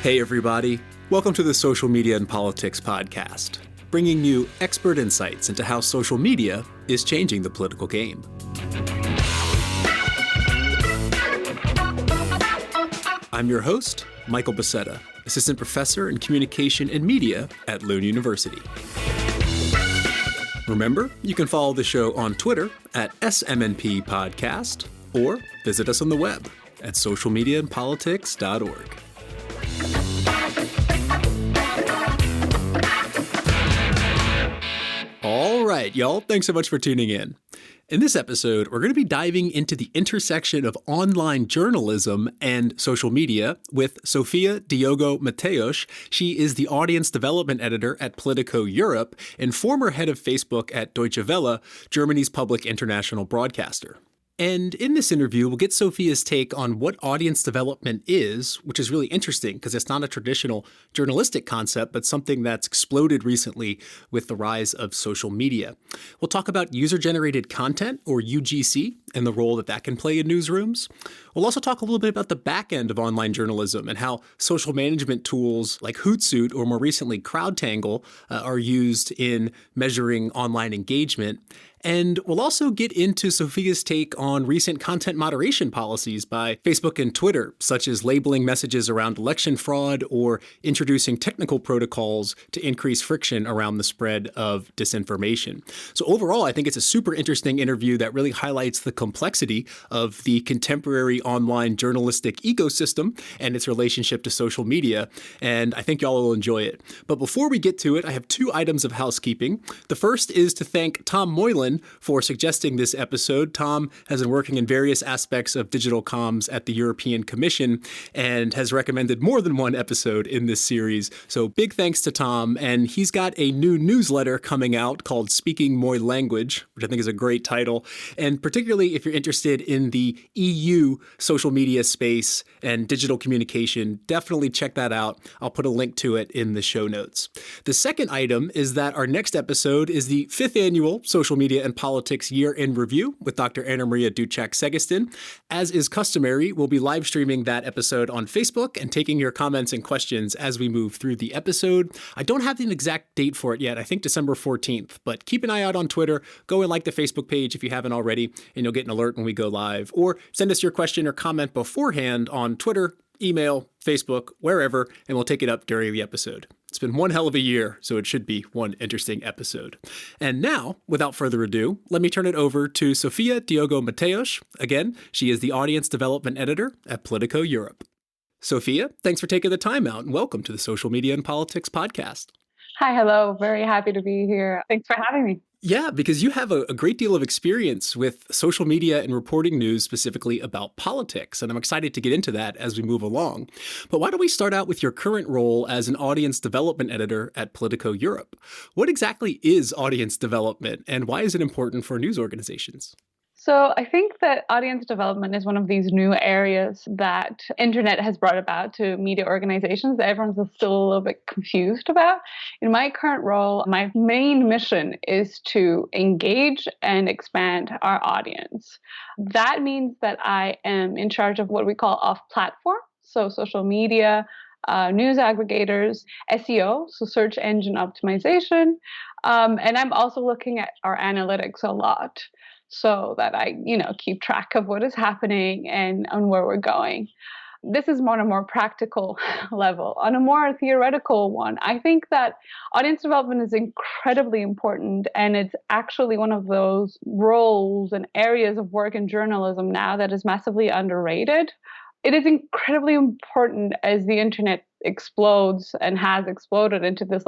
Hey everybody, welcome to the Social Media and Politics podcast, bringing you expert insights into how social media is changing the political game. I'm your host, Michael Becerra, Assistant Professor in Communication and Media at Lund University. Remember, you can follow the show on Twitter at SMNP Podcast or visit us on the web at socialmediaandpolitics.org. All right, y'all. Thanks so much for tuning in. In this episode, we're going to be diving into the intersection of online journalism and social media with Sofia Diogo Mateus. She is the audience development editor at Politico Europe and former head of Facebook at Deutsche Welle, Germany's public international broadcaster. And in this interview, we'll get Sofia's take on what audience development is, which is really interesting because it's not a traditional journalistic concept, but something that's exploded recently with the rise of social media. We'll talk about user-generated content, or UGC, and the role that that can play in newsrooms. We'll also talk a little bit about the back end of online journalism and how social management tools like Hootsuite, or more recently CrowdTangle, are used in measuring online engagement. And we'll also get into Sofia's take on recent content moderation policies by Facebook and Twitter, such as labeling messages around election fraud or introducing technical protocols to increase friction around the spread of disinformation. So overall, I think it's a super interesting interview that really highlights the complexity of the contemporary online journalistic ecosystem and its relationship to social media. And I think y'all will enjoy it. But before we get to it, I have two items of housekeeping. The first is to thank Tom Moylan for suggesting this episode. Tom has been working in various aspects of digital comms at the European Commission and has recommended more than one episode in this series. So big thanks to Tom. And he's got a new newsletter coming out called Speaking Moi Language, which I think is a great title. And particularly if you're interested in the EU social media space and digital communication, definitely check that out. I'll put a link to it in the show notes. The second item is that our next episode is the 5th annual Social Media and Politics Year-End Review with Dr. Anna Maria Duchak-Segiston. As is customary, we'll be live streaming that episode on Facebook and taking your comments and questions as we move through the episode. I don't have an exact date for it yet. I think December 14th, but keep an eye out on Twitter. Go and like the Facebook page if you haven't already, and you'll get an alert when we go live. Or send us your question or comment beforehand on Twitter, email, Facebook, wherever, and we'll take it up during the episode. It's been one hell of a year, so it should be one interesting episode. And now, without further ado, let me turn it over to Sofia Diogo Mateus. Again, she is the audience development editor at Politico Europe. Sofia, thanks for taking the time out and welcome to the Social Media and Politics podcast. Hi, hello. Very happy to be here. Thanks for having me. Yeah, because you have a great deal of experience with social media and reporting news specifically about politics, and I'm excited to get into that as we move along. But why don't we start out with your current role as an audience development editor at Politico Europe? What exactly is audience development, and why is it important for news organizations? So I think that audience development is one of these new areas that internet has brought about to media organizations that everyone's still a little bit confused about. In my current role, my main mission is to engage and expand our audience. That means that I am in charge of what we call off-platform, so social media, news aggregators, SEO, so search engine optimization, and I'm also looking at our analytics a lot, so that I, keep track of what is happening and on where we're going. This is on a more practical level. On a more theoretical one, I think that audience development is incredibly important, and it's actually one of those roles and areas of work in journalism now that is massively underrated. It is incredibly important as the internet explodes and has exploded into this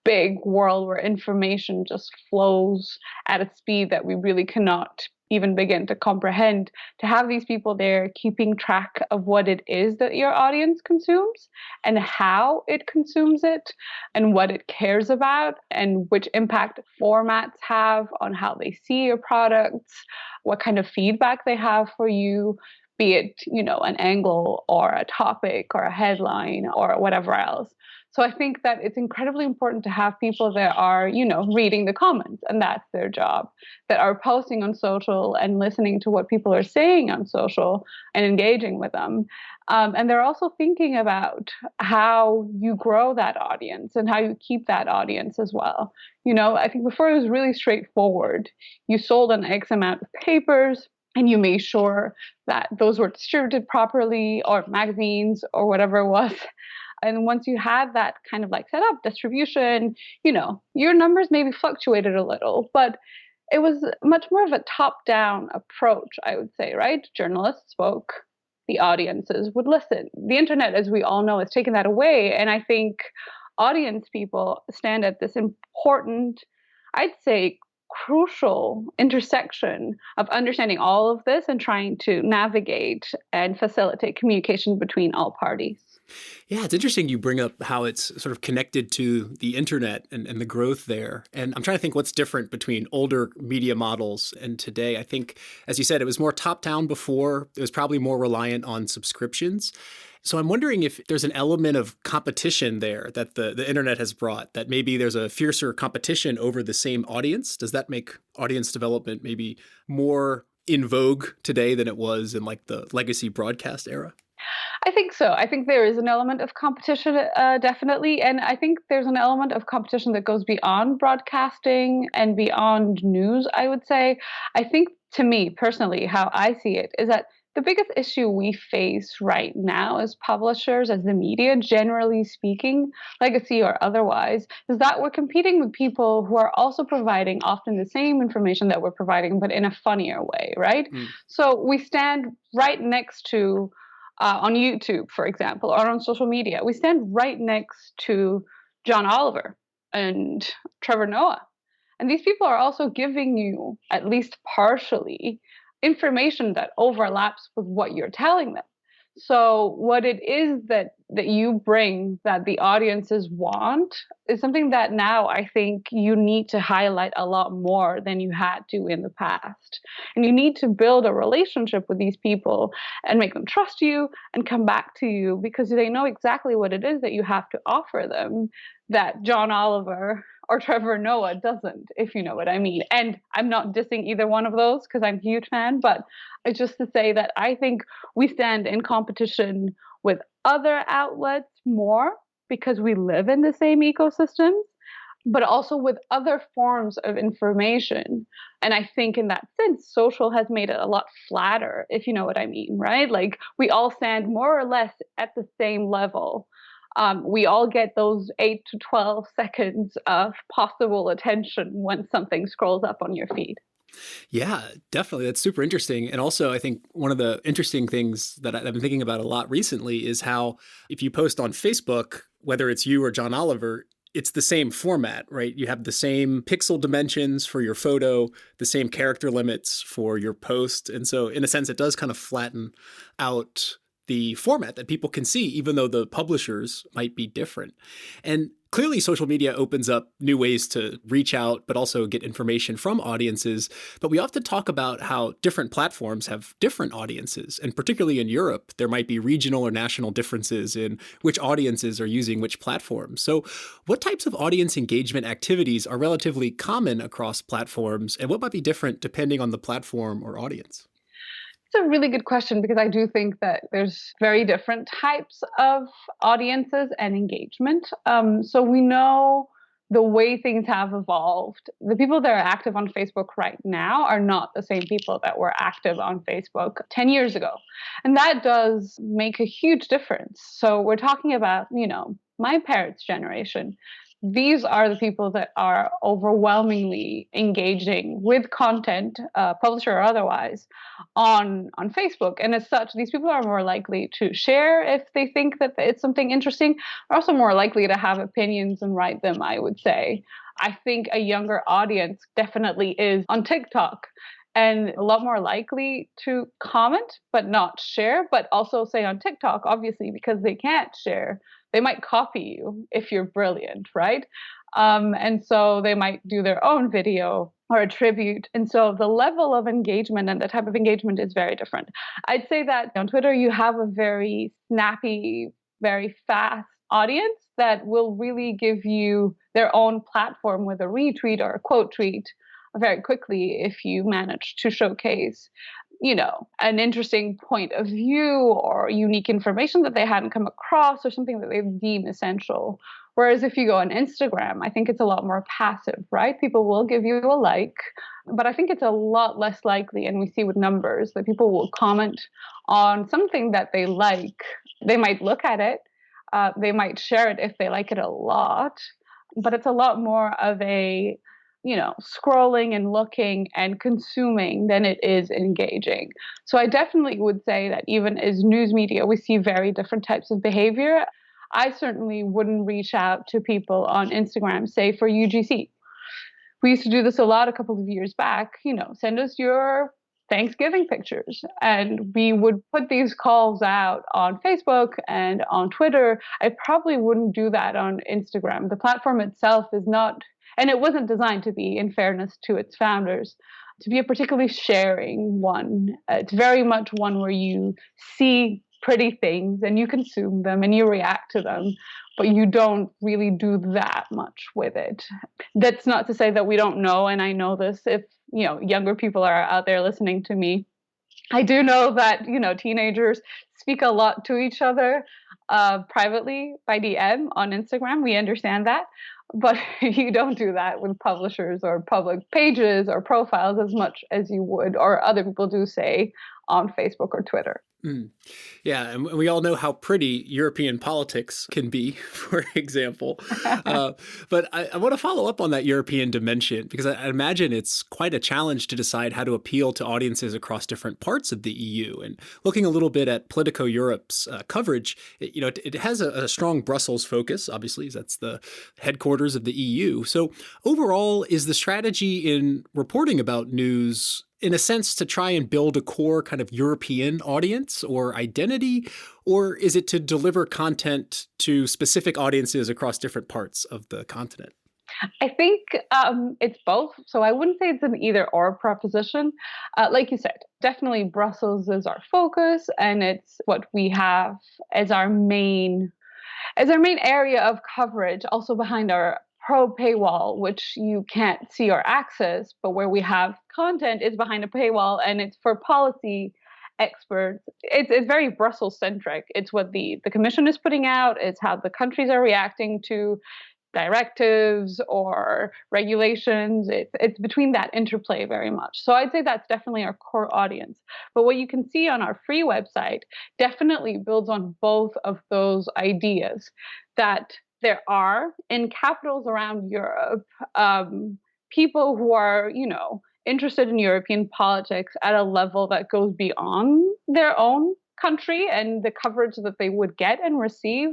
big world where information just flows at a speed that we really cannot even begin to comprehend, to have these people there keeping track of what it is that your audience consumes and how it consumes it and what it cares about and which impact formats have on how they see your products, what kind of feedback they have for you, be it, an angle or a topic or a headline or whatever else. So I think that it's incredibly important to have people that are, reading the comments, and that's their job, that are posting on social and listening to what people are saying on social and engaging with them. And they're also thinking about how you grow that audience and how you keep that audience as well. I think before it was really straightforward. You sold an X amount of papers and you made sure that those were distributed properly, or magazines or whatever it was. And once you had that kind of like set up distribution, your numbers maybe fluctuated a little, but it was much more of a top down approach, I would say, right? Journalists spoke, the audiences would listen. The internet, as we all know, has taken that away. And I think audience people stand at this important, I'd say, crucial intersection of understanding all of this and trying to navigate and facilitate communication between all parties. Yeah, it's interesting you bring up how it's sort of connected to the internet and the growth there. And I'm trying to think what's different between older media models and today. I think, as you said, it was more top-down before. It was probably more reliant on subscriptions. So I'm wondering if there's an element of competition there that the internet has brought, that maybe there's a fiercer competition over the same audience. Does that make audience development maybe more in vogue today than it was in like the legacy broadcast era? I think so. I think there is an element of competition, definitely. And I think there's an element of competition that goes beyond broadcasting and beyond news, I would say. I think, to me personally, how I see it is that the biggest issue we face right now as publishers, as the media, generally speaking, legacy or otherwise, is that we're competing with people who are also providing often the same information that we're providing, but in a funnier way, right? Mm. So we stand right next to, on YouTube, for example, or on social media, we stand right next to John Oliver and Trevor Noah. And these people are also giving you, at least partially, information that overlaps with what you're telling them. So what it is that you bring that the audiences want is something that now I think you need to highlight a lot more than you had to in the past. And you need to build a relationship with these people and make them trust you and come back to you because they know exactly what it is that you have to offer them that John Oliver or Trevor Noah doesn't, if you know what I mean. And I'm not dissing either one of those because I'm a huge fan, but it's just to say that I think we stand in competition with other outlets more because we live in the same ecosystems, but also with other forms of information. And I think in that sense, social has made it a lot flatter, if you know what I mean, right? Like we all stand more or less at the same level. We all get those 8 to 12 seconds of possible attention when something scrolls up on your feed. Yeah, definitely. That's super interesting. And also, I think one of the interesting things that I've been thinking about a lot recently is how if you post on Facebook, whether it's you or John Oliver, it's the same format, right? You have the same pixel dimensions for your photo, the same character limits for your post. And so in a sense, it does kind of flatten out the format that people can see, even though the publishers might be different. And clearly, social media opens up new ways to reach out, but also get information from audiences. But we often talk about how different platforms have different audiences. And particularly in Europe, there might be regional or national differences in which audiences are using which platforms. So what types of audience engagement activities are relatively common across platforms, and what might be different depending on the platform or audience? It's a really good question because I do think that there's very different types of audiences and engagement. So we know the way things have evolved. The people that are active on Facebook right now are not the same people that were active on Facebook 10 years ago. And that does make a huge difference. So we're talking about, my parents' generation. These are the people that are overwhelmingly engaging with content, publisher or otherwise, on Facebook. And as such, these people are more likely to share if they think that it's something interesting. They're also more likely to have opinions and write them, I would say. I think a younger audience definitely is on TikTok and a lot more likely to comment but not share, but also say on TikTok, obviously, because they can't share. They might copy you if you're brilliant, right? And so they might do their own video or a tribute. And so the level of engagement and the type of engagement is very different. I'd say that on Twitter, you have a very snappy, very fast audience that will really give you their own platform with a retweet or a quote tweet very quickly if you manage to showcase an interesting point of view or unique information that they hadn't come across or something that they deem essential. Whereas if you go on Instagram, I think it's a lot more passive, right? People will give you a like, but I think it's a lot less likely, and we see with numbers, that people will comment on something that they like. They might look at it, they might share it if they like it a lot, but it's a lot more of a scrolling and looking and consuming than it is engaging. So I definitely would say that even as news media, we see very different types of behavior. I certainly wouldn't reach out to people on Instagram, say for UGC. We used to do this a lot a couple of years back, send us your Thanksgiving pictures. And we would put these calls out on Facebook and on Twitter. I probably wouldn't do that on Instagram. The platform itself is not, and it wasn't designed to be, in fairness to its founders, to be a particularly sharing one. It's very much one where you see pretty things and you consume them and you react to them, but you don't really do that much with it. That's not to say that we don't know, and I know this, if younger people are out there listening to me, I do know that teenagers speak a lot to each other privately by DM on Instagram. We understand that, but you don't do that with publishers or public pages or profiles as much as you would, or other people do, say, on Facebook or Twitter. Mm. Yeah, and we all know how pretty European politics can be, for example. But I want to follow up on that European dimension, because I imagine it's quite a challenge to decide how to appeal to audiences across different parts of the EU. And looking a little bit at Politico Europe's coverage, it has a strong Brussels focus, obviously, that's the headquarters of the EU. So overall, is the strategy in reporting about news, in a sense, to try and build a core kind of European audience or identity, or is it to deliver content to specific audiences across different parts of the continent? I think it's both. So I wouldn't say it's an either or proposition. Like you said, definitely Brussels is our focus, and it's what we have as our main area of coverage, also behind our pro paywall, which you can't see or access, but where we have content is behind a paywall, and it's for policy experts. It's very Brussels centric. It's what the Commission is putting out. It's how the countries are reacting to directives or regulations. It's between that interplay very much. So I'd say that's definitely our core audience. But what you can see on our free website definitely builds on both of those ideas, that there are, in capitals around Europe, people who are, interested in European politics at a level that goes beyond their own country and the coverage that they would get and receive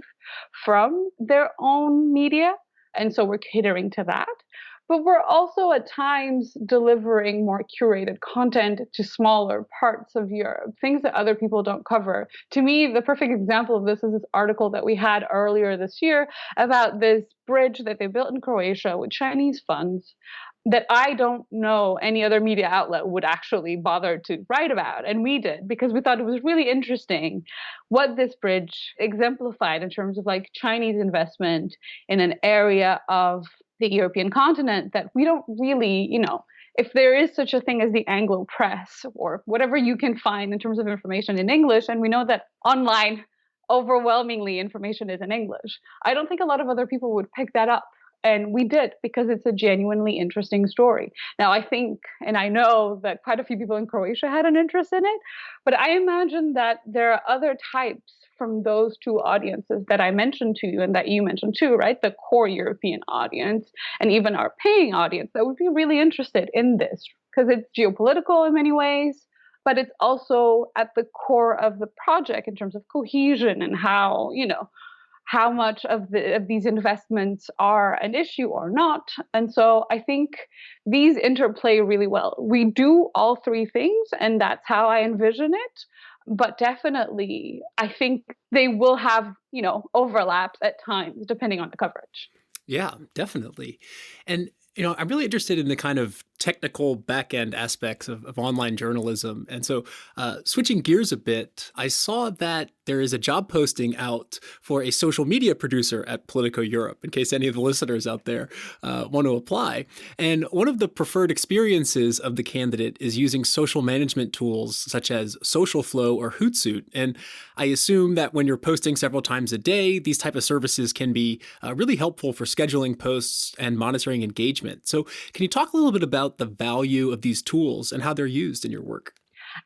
from their own media. And so we're catering to that. But we're also at times delivering more curated content to smaller parts of Europe, things that other people don't cover. To me, the perfect example of this is this article that we had earlier this year about this bridge that they built in Croatia with Chinese funds that I don't know any other media outlet would actually bother to write about. And we did, because we thought it was really interesting what this bridge exemplified in terms of like Chinese investment in an area of the European continent that we don't really, if there is such a thing as the Anglo press or whatever you can find in terms of information in English, and we know that online overwhelmingly information is in English, I don't think a lot of other people would pick that up. And we did, because it's a genuinely interesting story. Now, I think, and I know that quite a few people in Croatia had an interest in it, but I imagine that there are other types from those two audiences that I mentioned to you and that you mentioned too, right? The core European audience and even our paying audience that would be really interested in this, because it's geopolitical in many ways, but it's also at the core of the project in terms of cohesion and how much of these investments are an issue or not. And so I think these interplay really well. We do all three things, and that's how I envision it. But definitely, I think they will have, overlaps at times, depending on the coverage. Yeah, definitely. And I'm really interested in the kind of technical back-end aspects of online journalism. And so switching gears a bit, I saw that there is a job posting out for a social media producer at Politico Europe, in case any of the listeners out there want to apply. And one of the preferred experiences of the candidate is using social management tools such as Social Flow or Hootsuite. And I assume that when you're posting several times a day, these type of services can be really helpful for scheduling posts and monitoring engagement. So can you talk a little bit about the value of these tools and how they're used in your work?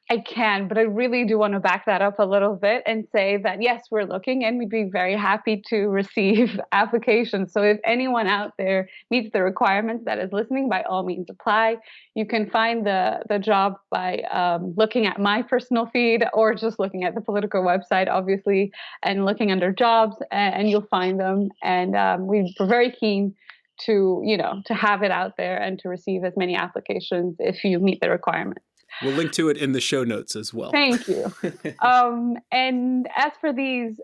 I can, but I really do want to back that up a little bit and say that yes, we're looking and we'd be very happy to receive applications. So if anyone out there meets the requirements that is listening, by all means apply. You can find the job by looking at my personal feed or just looking at the Politico website, obviously, and looking under jobs, and you'll find them. And we're very keen to have it out there and to receive as many applications if you meet the requirements. We'll link to it in the show notes as well. Thank you. And as for these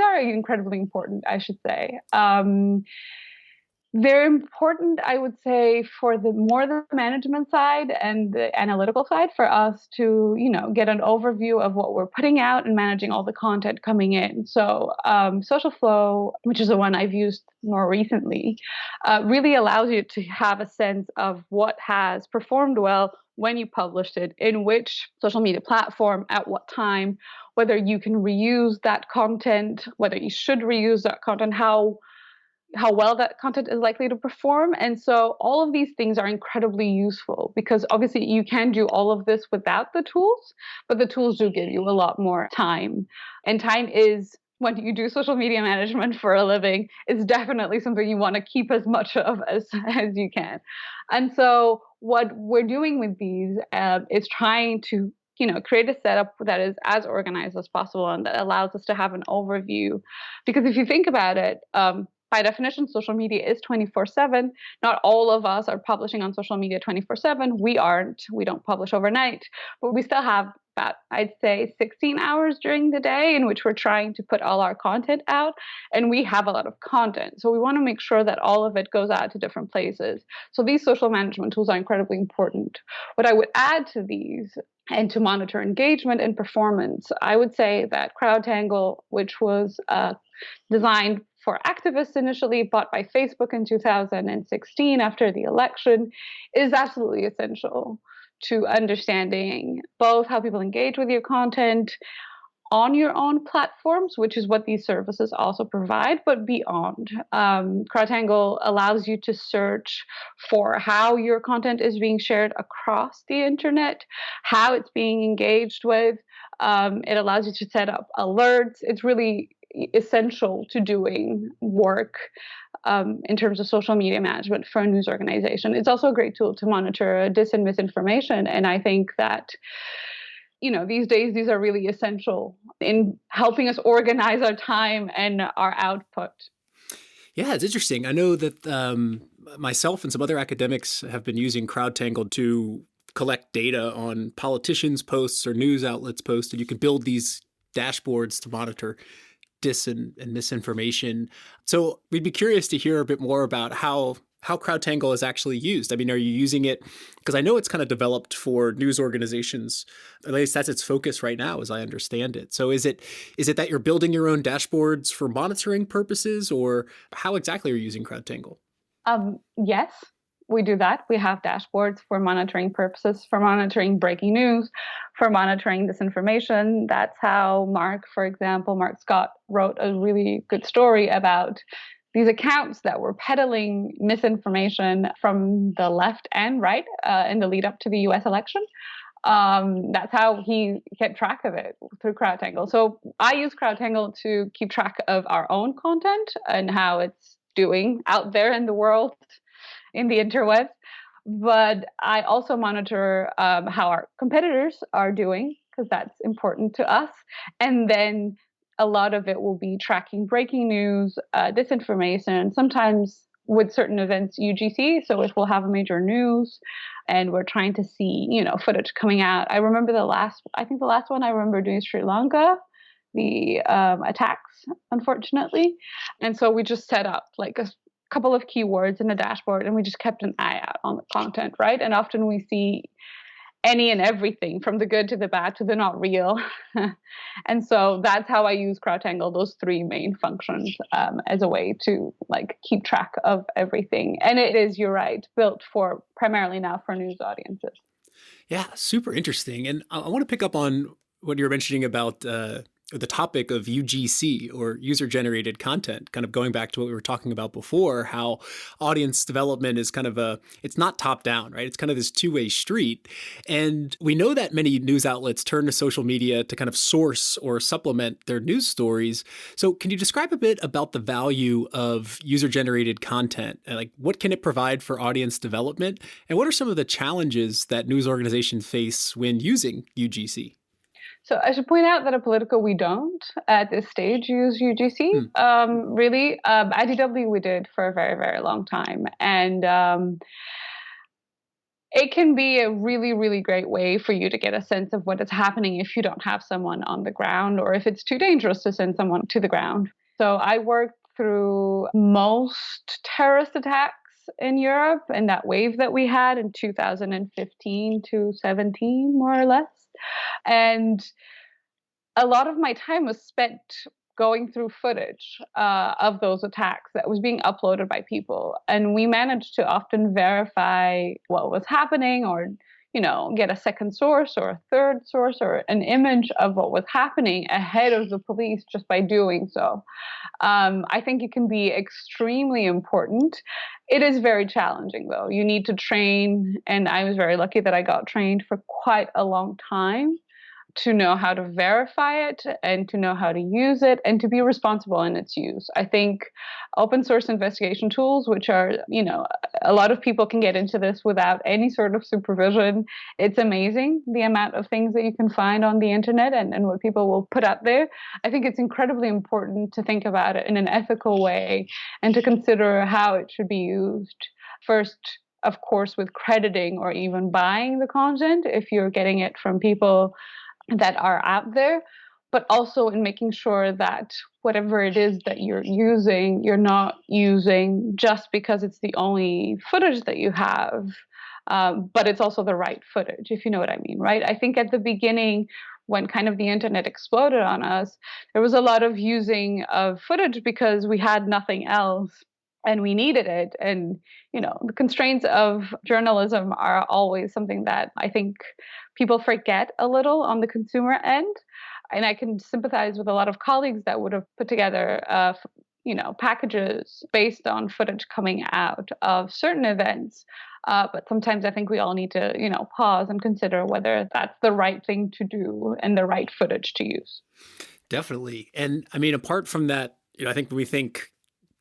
are incredibly important, I should say. They're important, I would say, for the management side and the analytical side, for us to, get an overview of what we're putting out and managing all the content coming in. So Social Flow, which is the one I've used more recently, really allows you to have a sense of what has performed well when you published it, in which social media platform, at what time, whether you can reuse that content, whether you should reuse that content, how well that content is likely to perform. And so all of these things are incredibly useful because obviously you can do all of this without the tools, but the tools do give you a lot more time. And time is, when you do social media management for a living, is definitely something you want to keep as much of as you can. And so what we're doing with these is trying to create a setup that is as organized as possible and that allows us to have an overview. Because if you think about it, by definition, social media is 24/7. Not all of us are publishing on social media 24/7. We aren't. We don't publish overnight, but we still have about, I'd say, 16 hours during the day in which we're trying to put all our content out, and we have a lot of content. So we want to make sure that all of it goes out to different places. So these social management tools are incredibly important. What I would add to these, and to monitor engagement and performance, I would say that CrowdTangle, which was designed for activists initially, bought by Facebook in 2016 after the election, is absolutely essential to understanding both how people engage with your content on your own platforms, which is what these services also provide, but beyond. CrowdTangle allows you to search for how your content is being shared across the internet, how it's being engaged with. It allows you to set up alerts. It's really essential to doing work in terms of social media management for a news organization. It's also a great tool to monitor dis and misinformation. And I think that these days, these are really essential in helping us organize our time and our output. Yeah, it's interesting. I know that myself and some other academics have been using CrowdTangle to collect data on politicians' posts or news outlets' posts, and you can build these dashboards to monitor dis and misinformation. So we'd be curious to hear a bit more about how CrowdTangle is actually used. I mean, are you using it? Because I know it's kind of developed for news organizations. At least that's its focus right now, as I understand it. So is it that you're building your own dashboards for monitoring purposes, or how exactly are you using CrowdTangle? Yes, we do that. We have dashboards for monitoring purposes, for monitoring breaking news, for monitoring disinformation. That's how Mark Scott, wrote a really good story about these accounts that were peddling misinformation from the left and right in the lead up to the US election. That's how he kept track of it, through CrowdTangle. So I use CrowdTangle to keep track of our own content and how it's doing out there in the world, in the interwebs. But I also monitor how our competitors are doing, because that's important to us. And then a lot of it will be tracking breaking news, disinformation, sometimes with certain events, UGC. So if we'll have a major news and we're trying to see, footage coming out. I remember the last one I remember doing is Sri Lanka, the attacks, unfortunately. And so we just set up like a couple of keywords in a dashboard and we just kept an eye out on the content, right? And often we see any and everything from the good to the bad to the not real. And so that's how I use CrowdTangle, those three main functions, as a way to like keep track of everything. And it is, you're right, built for primarily now for news audiences. Yeah, super interesting. And I want to pick up on what you were mentioning about the topic of UGC, or user generated content, kind of going back to what we were talking about before, how audience development is kind of it's not top down, right? It's kind of this two-way street. And we know that many news outlets turn to social media to kind of source or supplement their news stories. So can you describe a bit about the value of user generated content? Like, what can it provide for audience development? And what are some of the challenges that news organizations face when using UGC? So I should point out that at Politico, we don't at this stage use UGC. Really, at DW we did for a very, very long time. And it can be a really, really great way for you to get a sense of what is happening if you don't have someone on the ground, or if it's too dangerous to send someone to the ground. So I worked through most terrorist attacks in Europe and that wave that we had in 2015 to 17, more or less. And a lot of my time was spent going through footage of those attacks that was being uploaded by people. And we managed to often verify what was happening, or, get a second source or a third source or an image of what was happening ahead of the police just by doing so. I think it can be extremely important. It is very challenging, though. You need to train, and I was very lucky that I got trained for quite a long time to know how to verify it and to know how to use it and to be responsible in its use. I think open source investigation tools, which are, a lot of people can get into this without any sort of supervision. It's amazing the amount of things that you can find on the internet and what people will put out there. I think it's incredibly important to think about it in an ethical way and to consider how it should be used. First, of course, with crediting or even buying the content if you're getting it from people that are out there, but also in making sure that whatever it is that you're using, you're not using just because it's the only footage that you have, but it's also the right footage, if you know what I mean, right? I think at the beginning, when kind of the internet exploded on us, there was a lot of using of footage because we had nothing else and we needed it. And, the constraints of journalism are always something that I think people forget a little on the consumer end. And I can sympathize with a lot of colleagues that would have put together, packages based on footage coming out of certain events. But sometimes I think we all need to, pause and consider whether that's the right thing to do and the right footage to use. Definitely. And I mean, apart from that, I think when we think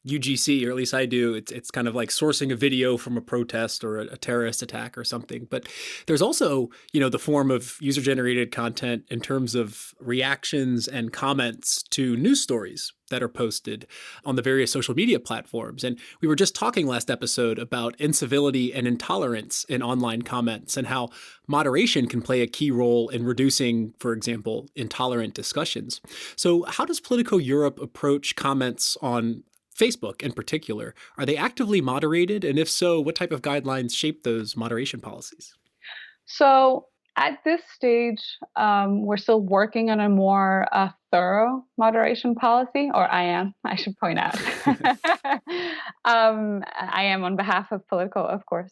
UGC, or at least I do, it's kind of like sourcing a video from a protest or a terrorist attack or something. But there's also, the form of user-generated content in terms of reactions and comments to news stories that are posted on the various social media platforms. And we were just talking last episode about incivility and intolerance in online comments and how moderation can play a key role in reducing, for example, intolerant discussions. So how does Politico Europe approach comments on Facebook in particular? Are they actively moderated? And if so, what type of guidelines shape those moderation policies? So at this stage, we're still working on a more thorough moderation policy, or I should point out. I am on behalf of Politico, of course.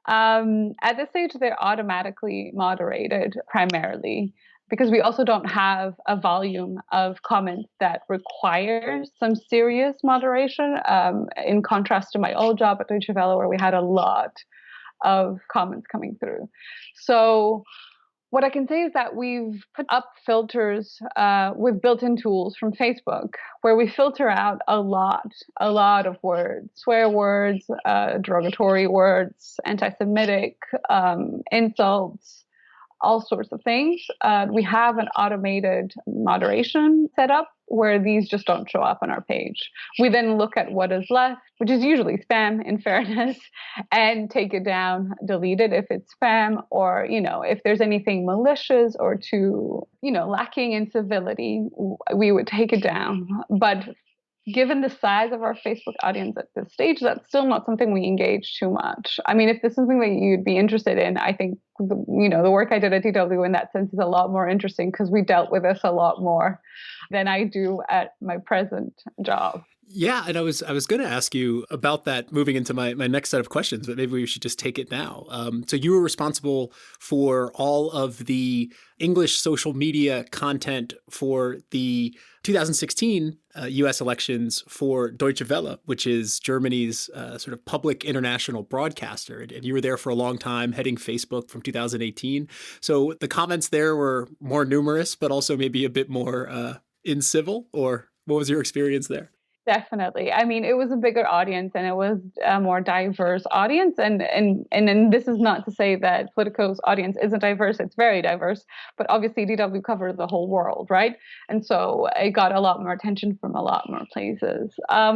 At this stage, they're automatically moderated primarily, because we also don't have a volume of comments that requires some serious moderation, in contrast to my old job at Deutsche Welle, where we had a lot of comments coming through. So what I can say is that we've put up filters with built-in tools from Facebook, where we filter out a lot of words, swear words, derogatory words, anti-Semitic, insults, all sorts of things. We have an automated moderation set up where these just don't show up on our page. We then look at what is left, which is usually spam, in fairness, and take it down, delete it if it's spam, or, if there's anything malicious or too, lacking in civility, we would take it down. But given the size of our Facebook audience at this stage, that's still not something we engage too much. I mean, if this is something that you'd be interested in, I think the work I did at DW in that sense is a lot more interesting because we dealt with this a lot more than I do at my present job. Yeah, and I was going to ask you about that moving into my next set of questions, but maybe we should just take it now. So you were responsible for all of the English social media content for the 2016 U.S. elections for Deutsche Welle, which is Germany's sort of public international broadcaster. And you were there for a long time, heading Facebook from 2018. So the comments there were more numerous, but also maybe a bit more incivil, or what was your experience there? Definitely. I mean, it was a bigger audience and it was a more diverse audience. And this is not to say that Politico's audience isn't diverse. It's very diverse. But obviously, DW covered the whole world, right? And so it got a lot more attention from a lot more places.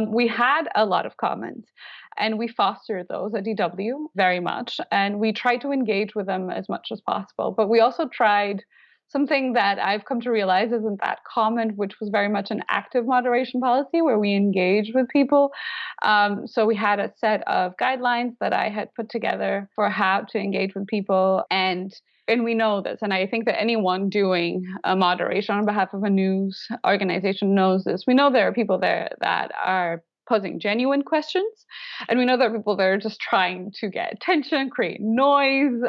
We had a lot of comments. And we fostered those at DW very much. And we tried to engage with them as much as possible. But we also tried something that I've come to realize isn't that common, which was very much an active moderation policy where we engage with people. So we had a set of guidelines that I had put together for how to engage with people. And we know this, and I think that anyone doing a moderation on behalf of a news organization knows this. We know there are people there that are posing genuine questions. And we know there are people that are just trying to get attention, create noise,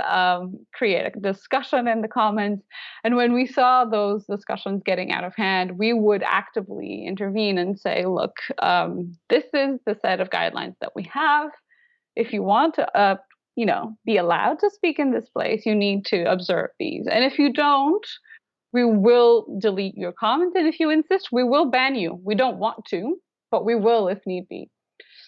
create a discussion in the comments. And when we saw those discussions getting out of hand, we would actively intervene and say, look, this is the set of guidelines that we have. If you want to be allowed to speak in this place, you need to observe these. And if you don't, we will delete your comment. And if you insist, we will ban you. We don't want to, but we will if need be.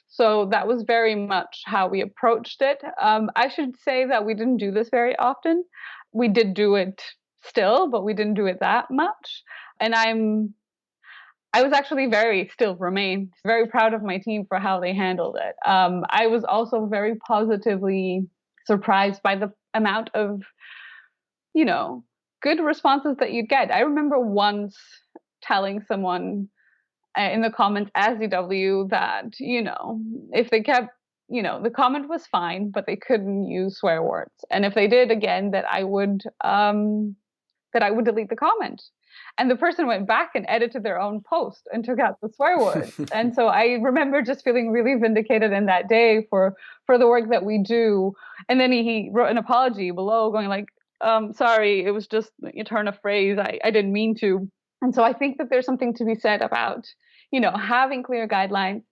So that was very much how we approached it. I should say that we didn't do this very often. We did do it still, but we didn't do it that much. And I was actually remain very proud of my team for how they handled it. I was also very positively surprised by the amount of, good responses that you'd get. I remember once telling someone in the comments as DW that, if they kept, the comment was fine, but they couldn't use swear words. And if they did again, that I would delete the comment. And the person went back and edited their own post and took out the swear words. And so I remember just feeling really vindicated in that day for the work that we do. And then he wrote an apology below going like, sorry, it was just a turn of phrase. I didn't mean to. And so I think that there's something to be said about, having clear guidelines,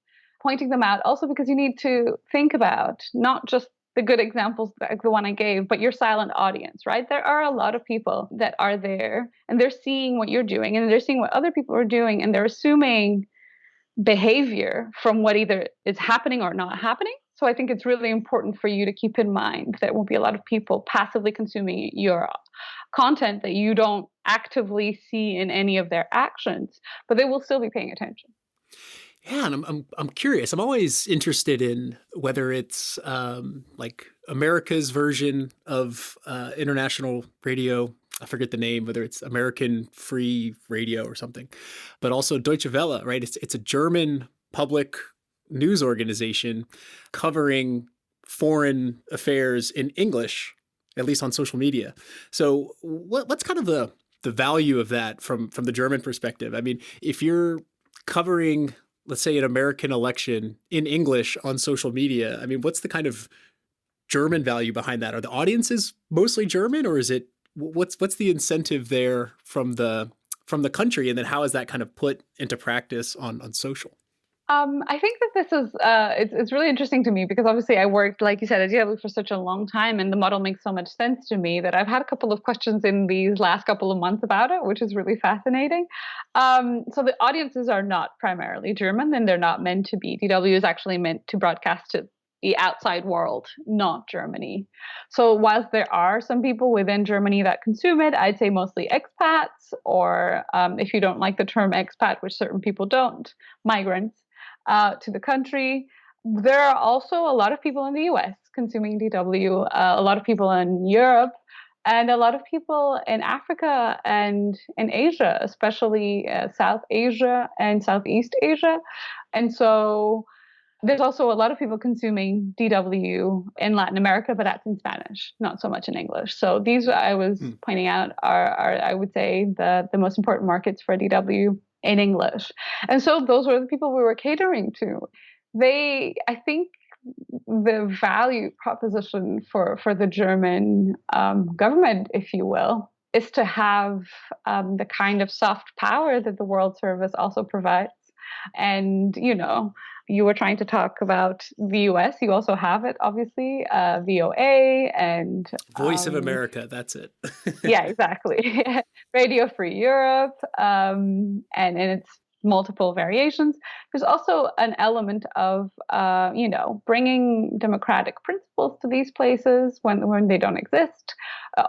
pointing them out, also because you need to think about not just the good examples like the one I gave, but your silent audience, right? There are a lot of people that are there and they're seeing what you're doing and they're seeing what other people are doing and they're assuming behavior from what either is happening or not happening. So I think it's really important for you to keep in mind that there will be a lot of people passively consuming your content that you don't actively see in any of their actions, but they will still be paying attention. Yeah, and I'm curious. I'm always interested in whether it's like America's version of international radio. I forget the name, whether it's American Free Radio or something, but also Deutsche Welle, right? It's a German public news organization covering foreign affairs in English, at least on social media. So what's kind of the value of that from the German perspective? I mean, if you're covering, let's say, an American election in English on social media, I mean, what's the kind of German value behind that? Are the audiences mostly German, or is it what's the incentive there from the country, and then how is that kind of put into practice on social? I think that this is it's really interesting to me because obviously I worked, like you said, at DW for such a long time, and the model makes so much sense to me that I've had a couple of questions in these last couple of months about it, which is really fascinating. So the audiences are not primarily German, and they're not meant to be. DW is actually meant to broadcast to the outside world, not Germany. So whilst there are some people within Germany that consume it, I'd say mostly expats, or if you don't like the term expat, which certain people don't, migrants to the country. There are also a lot of people in the US consuming DW, a lot of people in Europe, And a lot of people in Africa and in Asia, especially South Asia and Southeast Asia. And so there's also a lot of people consuming DW in Latin America, but that's in Spanish, not so much in English. So these I was Hmm. pointing out are I would say the most important markets for DW in English. And so those were the people we were catering to. I think the value proposition for the German government, if you will, is to have the kind of soft power that the World Service also provides. And, you were trying to talk about the US. You also have it, obviously, VOA and Voice of America, that's it. yeah, exactly. Radio Free Europe, and in its multiple variations. There's also an element of, bringing democratic principles to these places when they don't exist,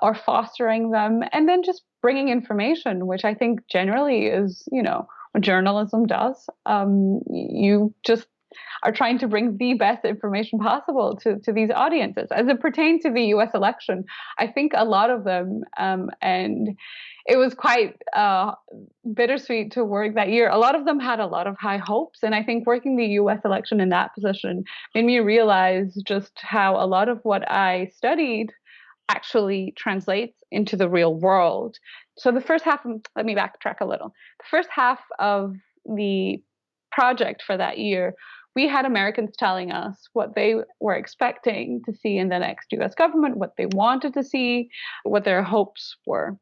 or fostering them, and then just bringing information, which I think generally is, what journalism does. You just are trying to bring the best information possible to these audiences. As it pertains to the US election, I think a lot of them, and it was quite bittersweet to work that year. A lot of them had a lot of high hopes. And I think working the US election in that position made me realize just how a lot of what I studied actually translates into the real world. So the first half, let me backtrack a little. The first half of the project for that year, we had Americans telling us what they were expecting to see in the next US government, what they wanted to see, what their hopes were.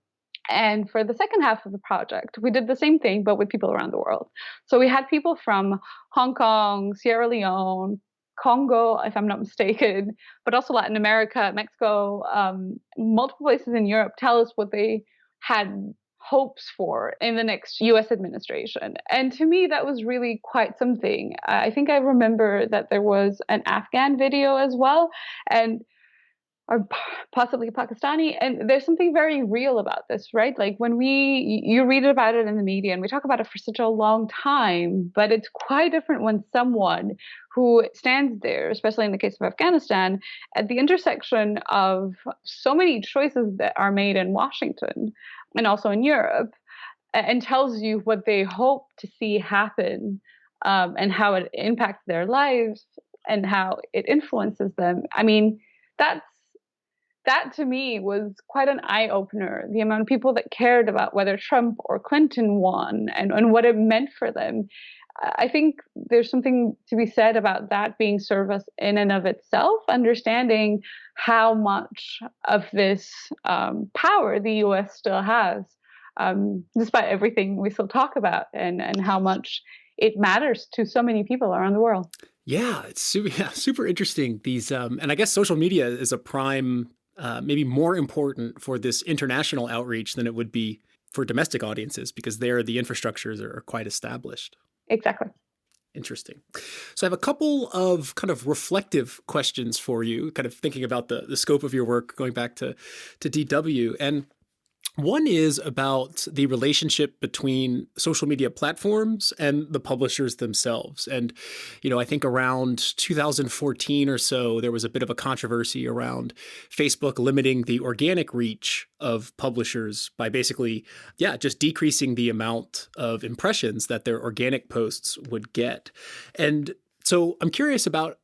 And for the second half of the project, we did the same thing, but with people around the world. So we had people from Hong Kong, Sierra Leone, Congo, if I'm not mistaken, but also Latin America, Mexico, multiple places in Europe tell us what they had hopes for in the next US administration. And to me, that was really quite something. I think I remember that there was an Afghan video as well. And or possibly Pakistani. And there's something very real about this, right? Like when you read about it in the media and we talk about it for such a long time, but it's quite different when someone who stands there, especially in the case of Afghanistan, at the intersection of so many choices that are made in Washington and also in Europe, and tells you what they hope to see happen, and how it impacts their lives and how it influences them. I mean, that's that to me was quite an eye opener. The amount of people that cared about whether Trump or Clinton won and what it meant for them. I think there's something to be said about that being service in and of itself, understanding how much of this power the US still has, despite everything we still talk about, and how much it matters to so many people around the world. Yeah, it's super, yeah, super interesting. These, and I guess social media is a prime, maybe more important for this international outreach than it would be for domestic audiences because there the infrastructures are quite established. Exactly. Interesting. So I have a couple of kind of reflective questions for you, kind of thinking about the scope of your work going back to DW. And one is about the relationship between social media platforms and the publishers themselves. And, I think around 2014 or so, there was a bit of a controversy around Facebook limiting the organic reach of publishers by basically, just decreasing the amount of impressions that their organic posts would get. And so I'm curious about,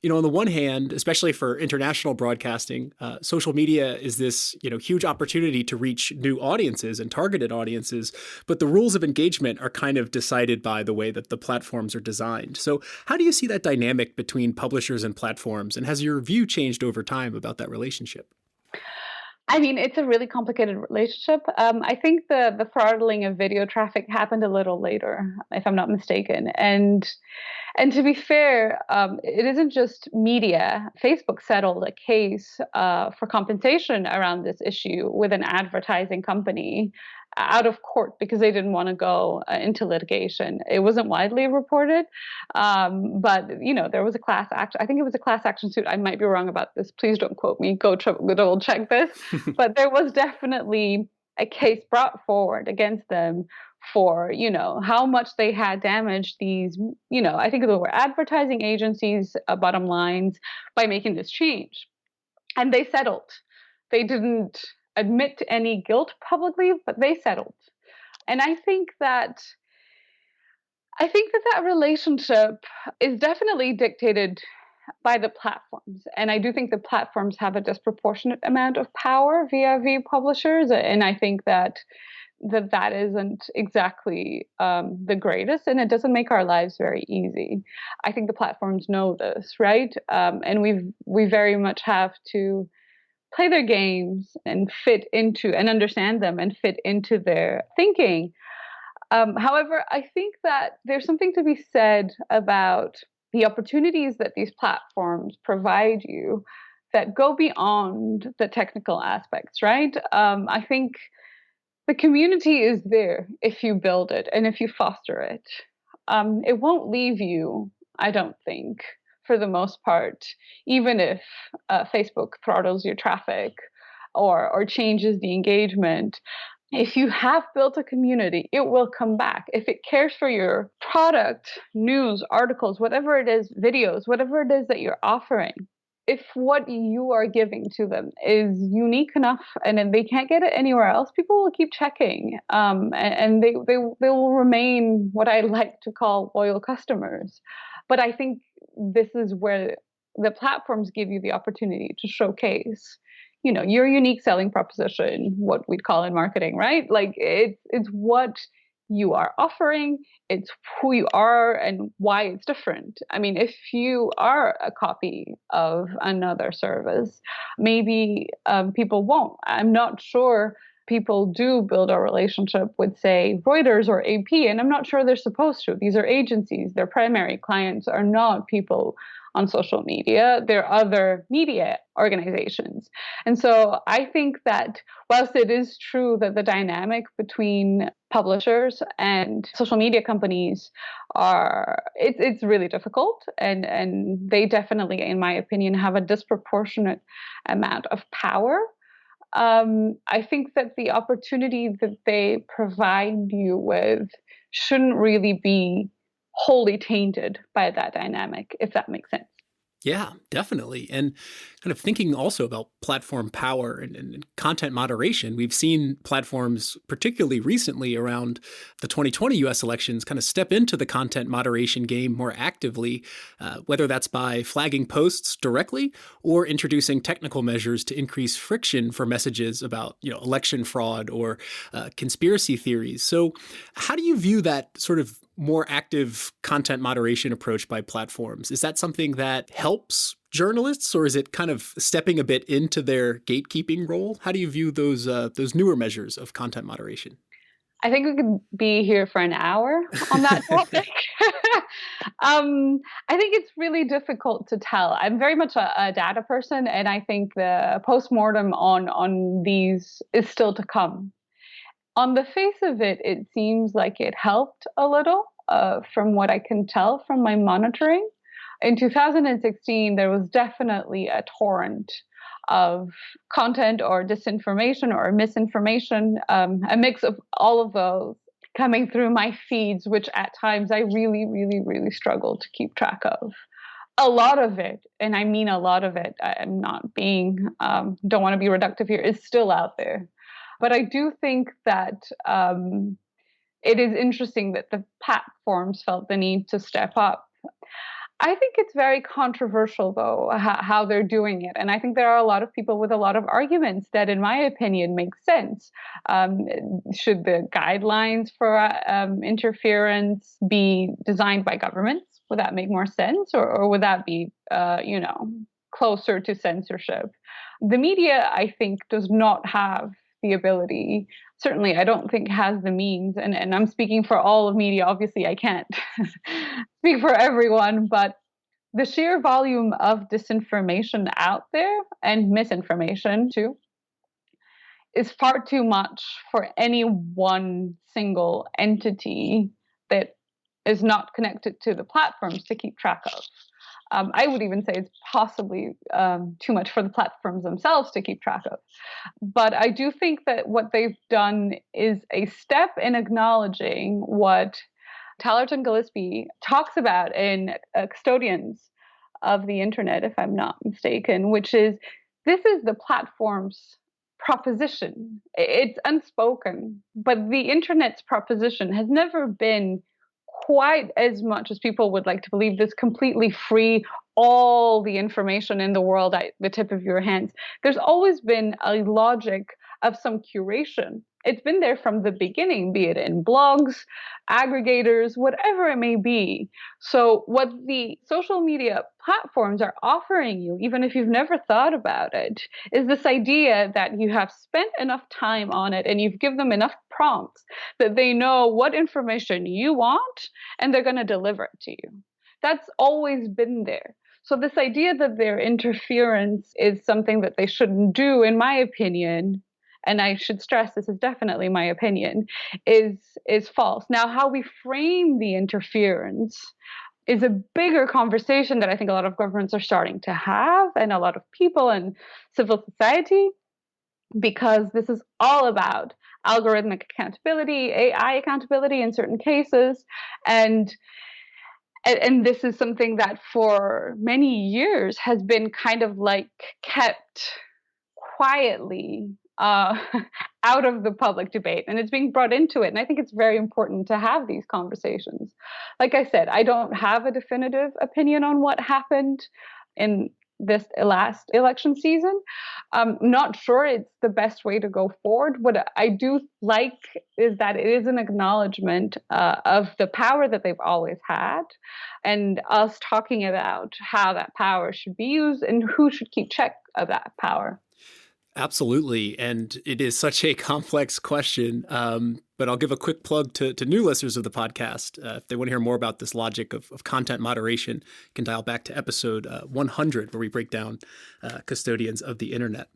on the one hand, especially for international broadcasting, social media is this, huge opportunity to reach new audiences and targeted audiences. But the rules of engagement are kind of decided by the way that the platforms are designed. So how do you see that dynamic between publishers and platforms? And has your view changed over time about that relationship? I mean, it's a really complicated relationship. I think the throttling of video traffic happened a little later, if I'm not mistaken. And to be fair, it isn't just media. Facebook settled a case for compensation around this issue with an advertising company out of court because they didn't want to go into litigation. It wasn't widely reported, but there was a class action. I think it was a class action suit. I might be wrong about this. Please don't quote me. Go double check this. But there was definitely a case brought forward against them for how much they had damaged these, I think there were advertising agencies' bottom lines by making this change, and they settled. They didn't admit to any guilt publicly, but they settled. And I think that relationship is definitely dictated by the platforms. And I do think the platforms have a disproportionate amount of power via publishers. And I think that isn't exactly the greatest, and it doesn't make our lives very easy. I think the platforms know this, right? And we very much have to play their games and fit into and understand them and fit into their thinking. However, I think that there's something to be said about the opportunities that these platforms provide you that go beyond the technical aspects, right? I think the community is there if you build it and if you foster it. It won't leave you, I don't think, for the most part, even if Facebook throttles your traffic or changes the engagement. If you have built a community, it will come back. If it cares for your product, news, articles, whatever it is, videos, whatever it is that you're offering, if what you are giving to them is unique enough and then they can't get it anywhere else, people will keep checking. And they will remain what I like to call loyal customers. But I think this is where the platforms give you the opportunity to showcase, your unique selling proposition, what we'd call in marketing, right? Like it's what you are offering, it's who you are and why it's different. I mean, if you are a copy of another service, maybe people won't. I'm not sure people do build a relationship with, say, Reuters or AP, and I'm not sure they're supposed to. These are agencies. Their primary clients are not people on social media. They're other media organizations. And so I think that whilst it is true that the dynamic between publishers and social media companies it's really difficult, and they definitely, in my opinion, have a disproportionate amount of power. I think that the opportunity that they provide you with shouldn't really be wholly tainted by that dynamic, if that makes sense. Yeah, definitely. And kind of thinking also about platform power and content moderation, we've seen platforms, particularly recently around the 2020 US elections, kind of step into the content moderation game more actively, whether that's by flagging posts directly or introducing technical measures to increase friction for messages about, election fraud or conspiracy theories. So how do you view that sort of more active content moderation approach by platforms? Is that something that helps journalists, or is it kind of stepping a bit into their gatekeeping role? How do you view those newer measures of content moderation? I think we could be here for an hour on that topic. I think it's really difficult to tell. I'm very much a data person, and I think the postmortem on these is still to come. On the face of it, it seems like it helped a little, from what I can tell from my monitoring. In 2016, there was definitely a torrent of content or disinformation or misinformation, a mix of all of those coming through my feeds, which at times I really, really, really struggle to keep track of. A lot of it, and I mean a lot of it, I'm not being, don't want to be reductive here, is still out there. But I do think that it is interesting that the platforms felt the need to step up. I think it's very controversial, though, how they're doing it. And I think there are a lot of people with a lot of arguments that, in my opinion, make sense. Um, should the guidelines for interference be designed by governments? Would that make more sense? Or would that be, closer to censorship? The media, I think, does not have the ability. Certainly, I don't think has the means, and I'm speaking for all of media. Obviously, I can't speak for everyone, but the sheer volume of disinformation out there and misinformation too is far too much for any one single entity that is not connected to the platforms to keep track of. I would even say it's possibly too much for the platforms themselves to keep track of. But I do think that what they've done is a step in acknowledging what Tallerton Gillespie talks about in Custodians of the Internet, if I'm not mistaken, which is this is the platform's proposition. It's unspoken, but the internet's proposition has never been quite as much as people would like to believe, this completely free, all the information in the world at the tip of your hands. There's always been a logic of some curation. It's been there from the beginning, be it in blogs, aggregators, whatever it may be. So, what the social media platforms are offering you, even if you've never thought about it, is this idea that you have spent enough time on it and you've given them enough prompts that they know what information you want and they're going to deliver it to you. That's always been there. So, this idea that their interference is something that they shouldn't do, in my opinion, and I should stress this is definitely my opinion, is false. Now, how we frame the interference is a bigger conversation that I think a lot of governments are starting to have, and a lot of people in civil society, because this is all about algorithmic accountability, AI accountability in certain cases, and and this is something that for many years has been kind of like kept quietly out of the public debate, and it's being brought into it. And I think it's very important to have these conversations. Like I said, I don't have a definitive opinion on what happened in this last election season. I'm not sure it's the best way to go forward. What I do like is that it is an acknowledgement of the power that they've always had, and us talking about how that power should be used and who should keep check of that power. Absolutely. And it is such a complex question. But I'll give a quick plug to new listeners of the podcast. If they want to hear more about this logic of content moderation, you can dial back to episode 100, where we break down custodians of the internet.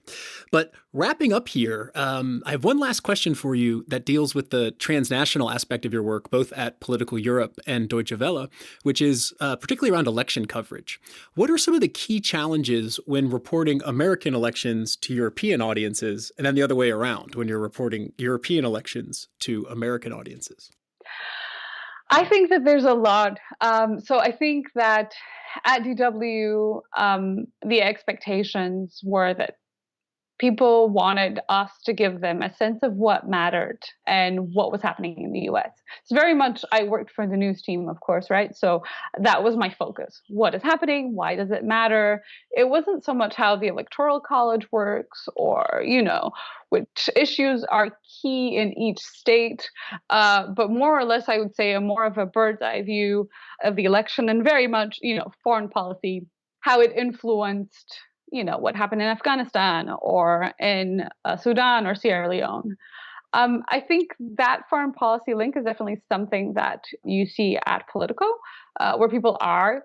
But wrapping up here, I have one last question for you that deals with the transnational aspect of your work, both at Political Europe and Deutsche Welle, which is particularly around election coverage. What are some of the key challenges when reporting American elections to European audiences, and then the other way around when you're reporting European elections to American audiences? I think that there's a lot. So I think that at DW, the expectations were that people wanted us to give them a sense of what mattered and what was happening in the US. It's very much, I worked for the news team, of course, right? So that was my focus. What is happening? Why does it matter? It wasn't so much how the Electoral College works or, which issues are key in each state, but more or less, I would say, a more of a bird's eye view of the election and very much, foreign policy, how it influenced what happened in Afghanistan or in Sudan or Sierra Leone. I think that foreign policy link is definitely something that you see at Politico, where people are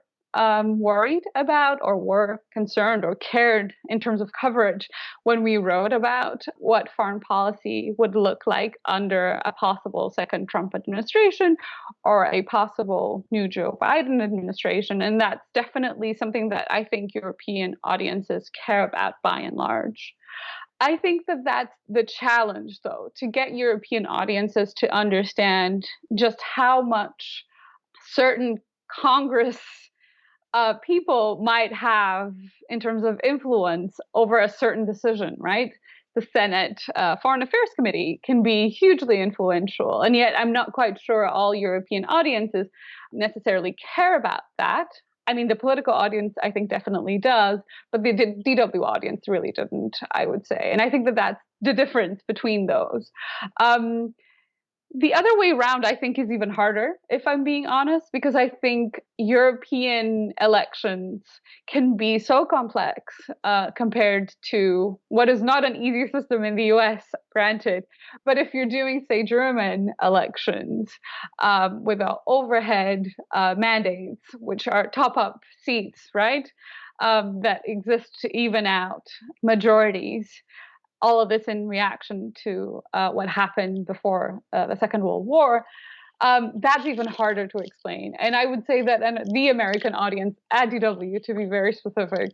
worried about or were concerned or cared in terms of coverage when we wrote about what foreign policy would look like under a possible second Trump administration or a possible new Joe Biden administration. And that's definitely something that I think European audiences care about by and large. I think that that's the challenge, though, to get European audiences to understand just how much certain Congress people might have in terms of influence over a certain decision, right? The Senate Foreign Affairs Committee can be hugely influential, and yet I'm not quite sure all European audiences necessarily care about that. I mean, the political audience, I think, definitely does, but the DW audience really didn't, I would say. And I think that that's the difference between those. The other way around, I think, is even harder, if I'm being honest, because I think European elections can be so complex compared to what is not an easy system in the US, granted. But if you're doing, say, German elections with overhead mandates, which are top up seats, right, that exist to even out majorities, all of this in reaction to what happened before the Second World War, that's even harder to explain. And I would say that the American audience at DW, to be very specific,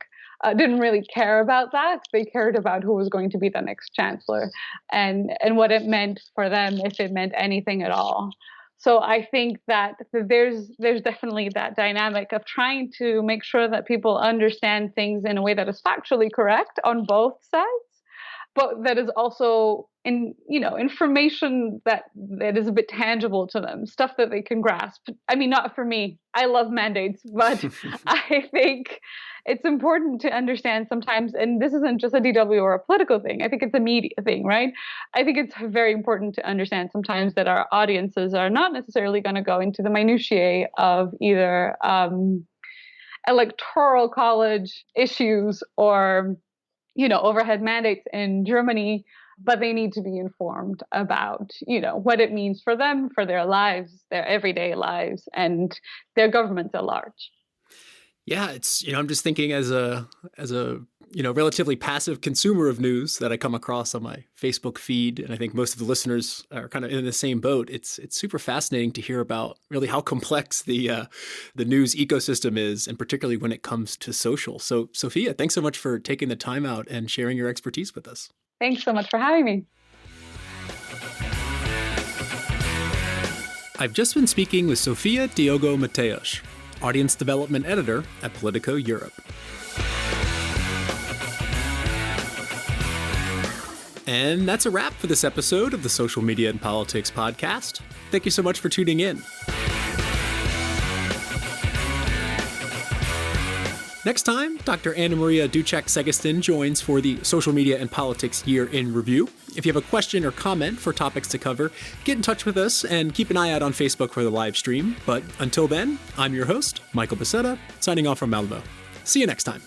didn't really care about that. They cared about who was going to be the next chancellor and what it meant for them, if it meant anything at all. So I think that there's definitely that dynamic of trying to make sure that people understand things in a way that is factually correct on both sides, but that is also information that is a bit tangible to them, stuff that they can grasp. I mean, not for me. I love mandates, but I think it's important to understand sometimes, and this isn't just a DW or a political thing. I think it's a media thing, right? I think it's very important to understand sometimes that our audiences are not necessarily going to go into the minutiae of either electoral college issues or overhead mandates in Germany, but they need to be informed about, what it means for them, for their lives, their everyday lives, and their governments at large. Yeah, it's, I'm just thinking as a relatively passive consumer of news that I come across on my Facebook feed, and I think most of the listeners are kind of in the same boat. It's super fascinating to hear about really how complex the news ecosystem is, and particularly when it comes to social. So, Sofia, thanks so much for taking the time out and sharing your expertise with us. Thanks so much for having me. I've just been speaking with Sofia Diogo Mateus, Audience Development Editor at Politico Europe. And that's a wrap for this episode of the Social Media and Politics podcast. Thank you so much for tuning in. Next time, Dr. Anna Maria Duchek-Segestin joins for the Social Media and Politics Year in Review. If you have a question or comment for topics to cover, get in touch with us and keep an eye out on Facebook for the live stream. But until then, I'm your host, Michael Becerra, signing off from Malmo. See you next time.